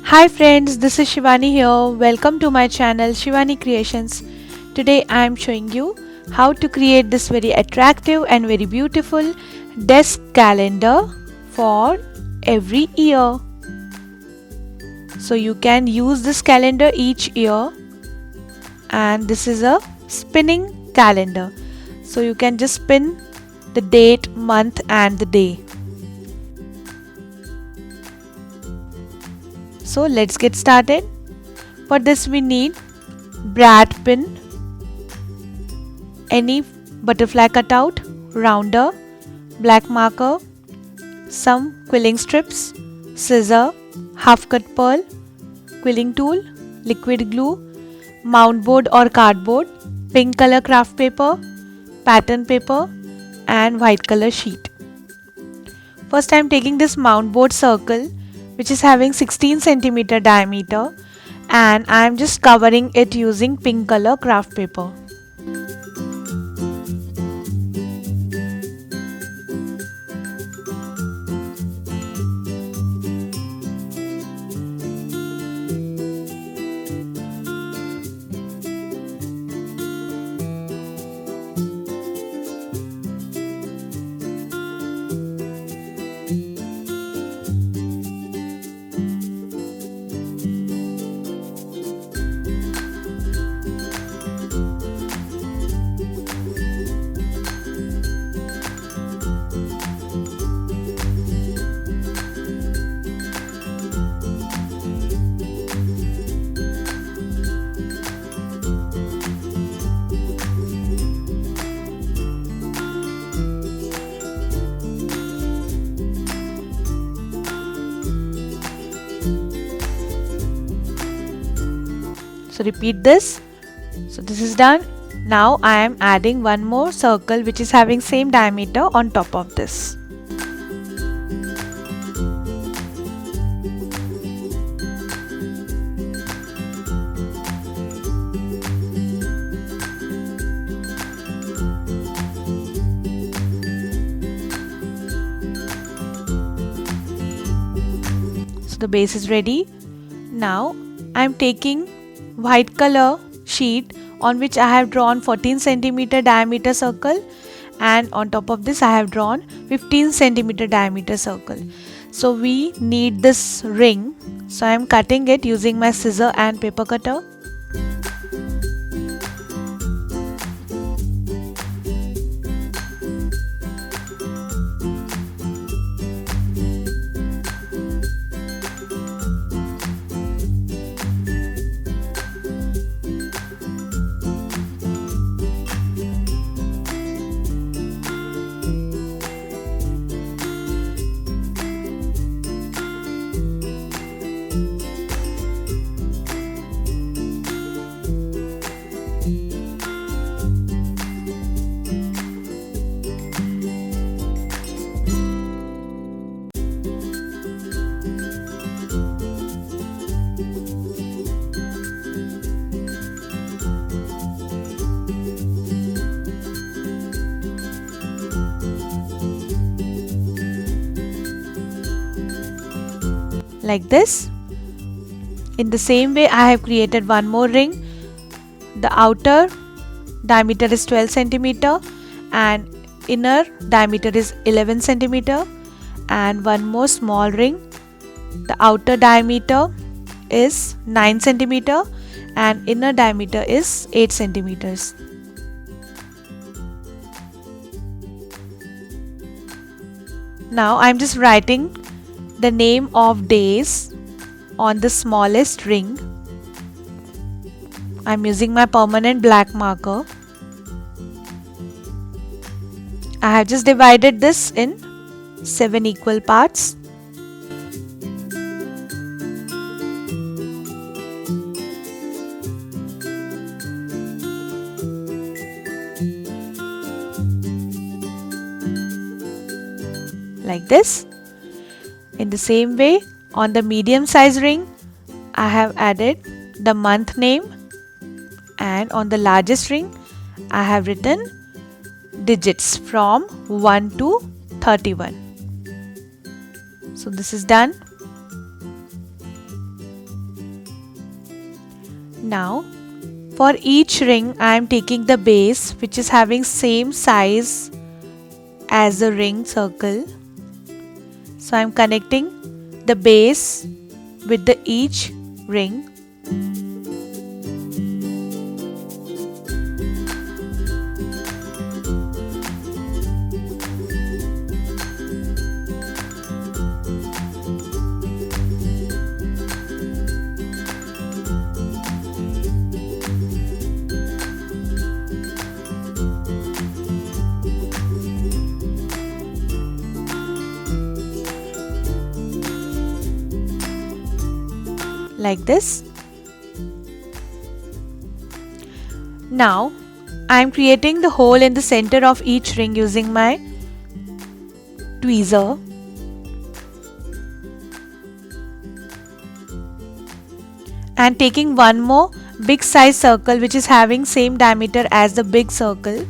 Hi friends, this is Shivani here. Welcome to my channel Shivani Creations. Today I am showing you how to create this very attractive and very beautiful desk calendar for every year. So you can use this calendar each year, and this is a spinning calendar. So you can just spin the date, month and the day. So let's get started. For this we need brad pin, any butterfly cutout, rounder, black marker, some quilling strips, scissor, half cut pearl, quilling tool, liquid glue, mount board or cardboard, pink color craft paper, pattern paper and white color sheet. First I am taking this mount board circle which is having 16 cm diameter, and I am just covering it using pink color craft paper. So repeat this. So this is done. Now I am adding one more circle which is having same diameter on top of this. So the base is ready. Now I am taking white color sheet on which I have drawn 14 cm diameter circle, and on top of this I have drawn 15 cm diameter circle. So we need this ring, so I am cutting it using my scissor and paper cutter. Like this. In the same way I have created one more ring. The outer diameter is 12 cm and inner diameter is 11 cm, and one more small ring. The outer diameter is 9 cm and inner diameter is 8 cm. Now I am just writing the name of days on the smallest ring. I am using my permanent black marker. I have just divided this in 7 equal parts. Like this. In the same way, on the medium size ring, I have added the month name, and on the largest ring, I have written digits from 1 to 31. So this is done. Now for each ring I am taking the base which is having same size as the ring circle. So I am connecting the base with the each ring. Like this. Now I am creating the hole in the center of each ring using my tweezer. And taking one more big size circle which is having same diameter as the big circle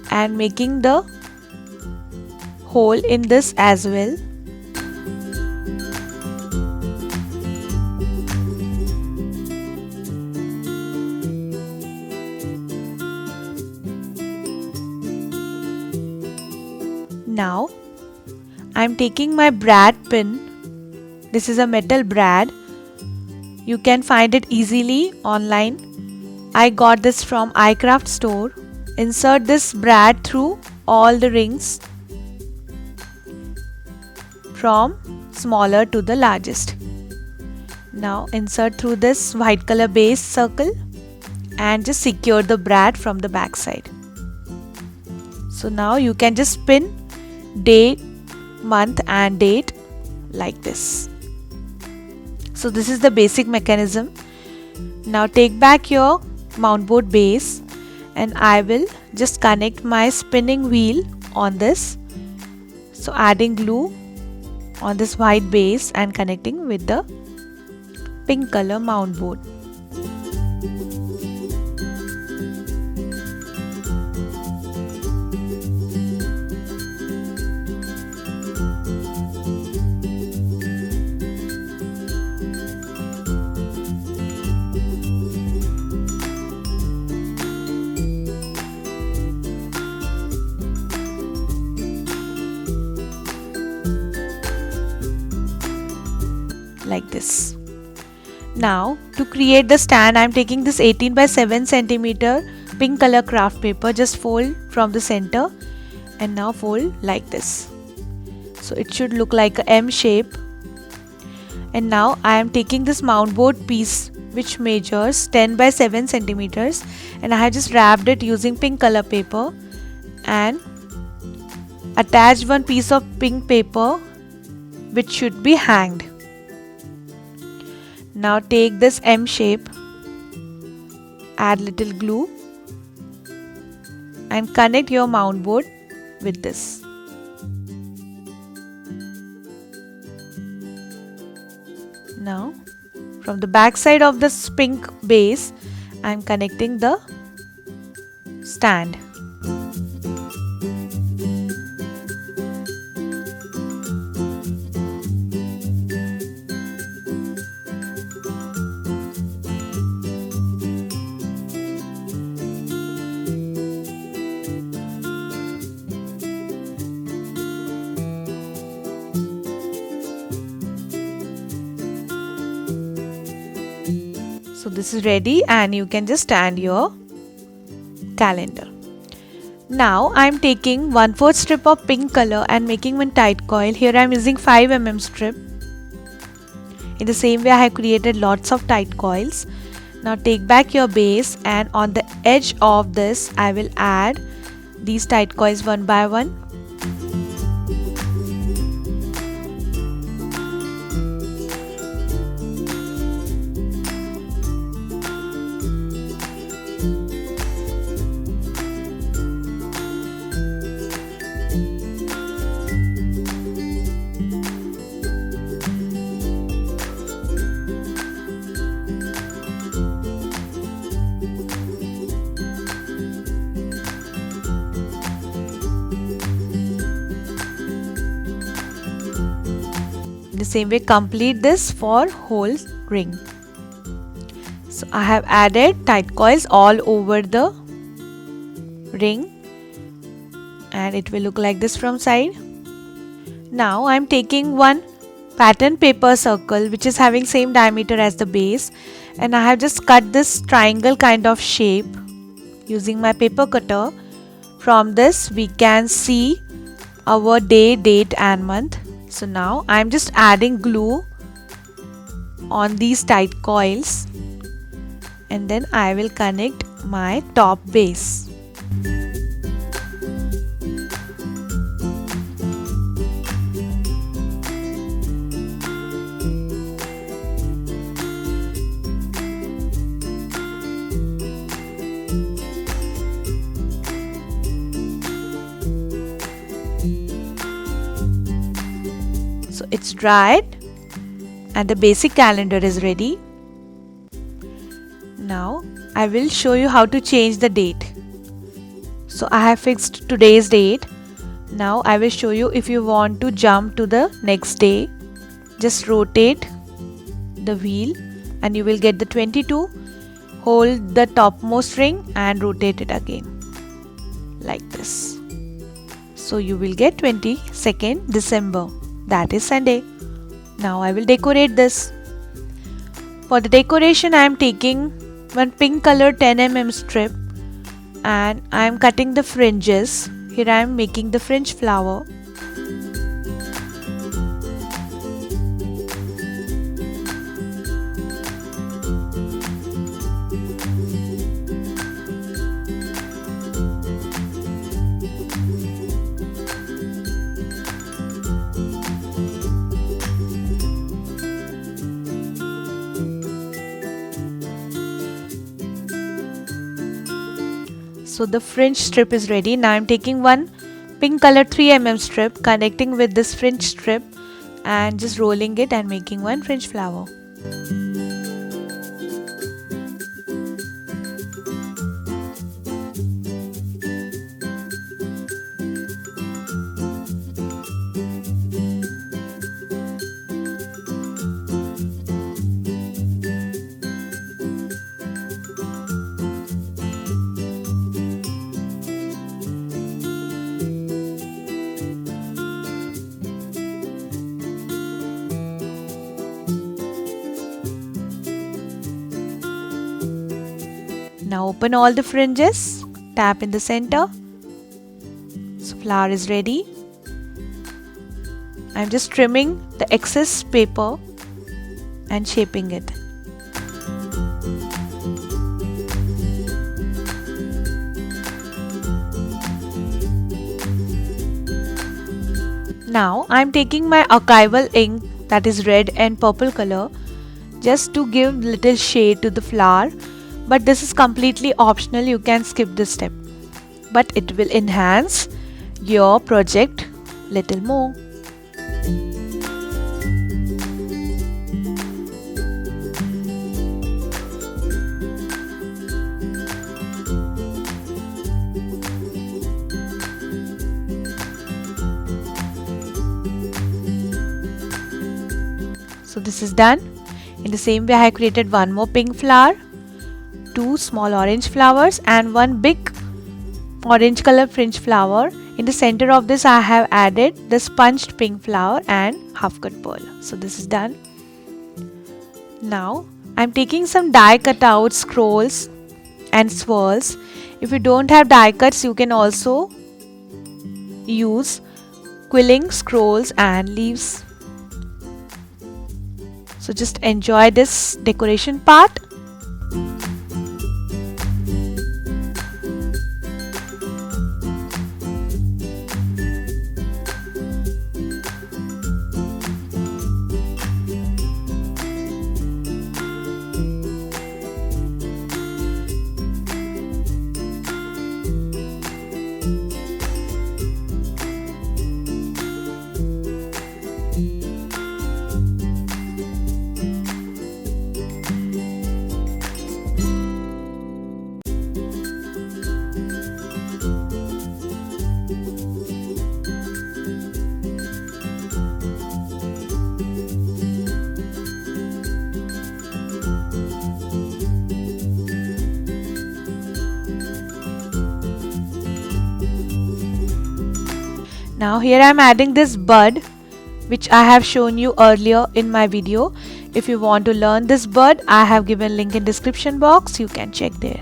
and making the hole in this as well. Now I am taking my brad pin. This is a metal brad. You can find it easily online. I got this from iCraft store. Insert this brad through all the rings from smaller to the largest. Now insert through this white color base circle and just secure the brad from the back side. So now you can just pin date, month and date like this. So this is the basic mechanism. Now take back your mount board base and I will just connect my spinning wheel on this. So adding glue on this white base and connecting with the pink color mount board. Like this. Now to create the stand I am taking this 18 by 7 centimeter pink color craft paper. Just fold from the center and now fold like this. So it should look like a M shape. And now I am taking this mount board piece which measures 10 by 7 centimeters and I have just wrapped it using pink color paper and attached one piece of pink paper which should be hanged. Now take this M shape, add little glue and connect your mount board with this. Now from the back side of this pink base I am connecting the stand. So this is ready and you can just stand your calendar. Now I am taking 1/4 strip of pink color and making one tight coil. Here I am using 5 mm strip. In the same way I have created lots of tight coils. Now take back your base and on the edge of this I will add these tight coils one by one. The same way complete this for whole ring. So So I have added tight coils all over the ring and it will look like this from side. Now I am taking one pattern paper circle which is having same diameter as the base, and I have just cut this triangle kind of shape using my paper cutter. From this we can see our day, date and month. So now I am just adding glue on these tight coils and then I will connect my top base. So it's dried and the basic calendar is ready. Now I will show you how to change the date. So I have fixed today's date. Now I will show you if you want to jump to the next day. Just rotate the wheel and you will get the 22. Hold the topmost ring and rotate it again like this. So you will get 22nd December. That is Sunday. Now I will decorate this. For the decoration I am taking one pink color 10 mm strip and I am cutting the fringes. Here I am making the fringe flower. So the fringe strip is ready. Now I am taking one pink color 3 mm strip, connecting with this fringe strip and just rolling it and making one fringe flower. Now open all the fringes, tap in the center. So flower is ready. I am just trimming the excess paper and shaping it. Now I am taking my archival ink, that is red and purple color, just to give little shade to the flower. But this is completely optional, you can skip this step. But it will enhance your project little more. So this is done. In the same way I have created one more pink flower, two small orange flowers and one big orange color fringe flower. In the center of this I have added the sponged pink flower and half cut pearl. So this is done. Now I am taking some die cut out scrolls and swirls. If you don't have die cuts, you can also use quilling scrolls and leaves. So just enjoy this decoration part. Now here I am adding this bud which I have shown you earlier in my video. If you want to learn this bud, I have given link in description box, you can check there.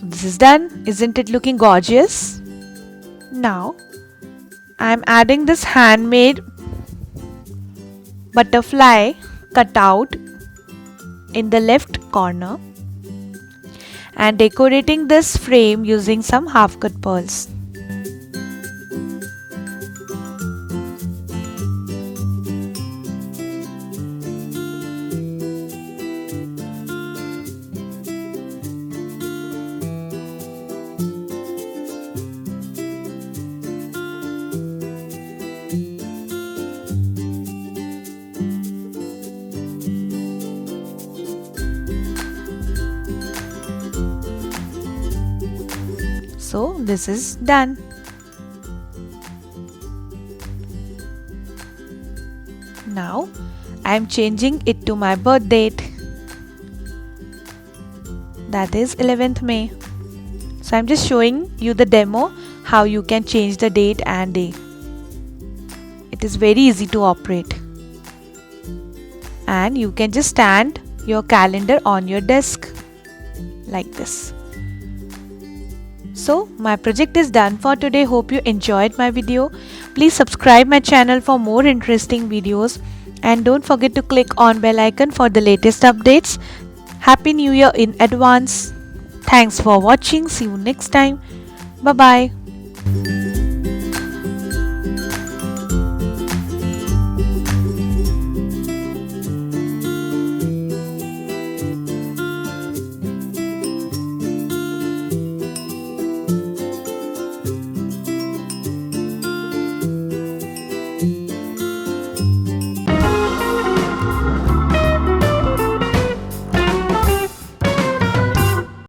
This is done. Isn't it looking gorgeous? Now I am adding this handmade butterfly cutout in the left corner and decorating this frame using some half cut pearls. So this is done. Now I am changing it to my birth date, that is 11th May. So I am just showing you the demo how you can change the date and day. It is very easy to operate and you can just stand your calendar on your desk like this. So my project is done for today. Hope you enjoyed my video. Please subscribe my channel for more interesting videos and don't forget to click on bell icon for the latest updates. Happy New Year in advance. Thanks for watching. See you next time. Bye bye.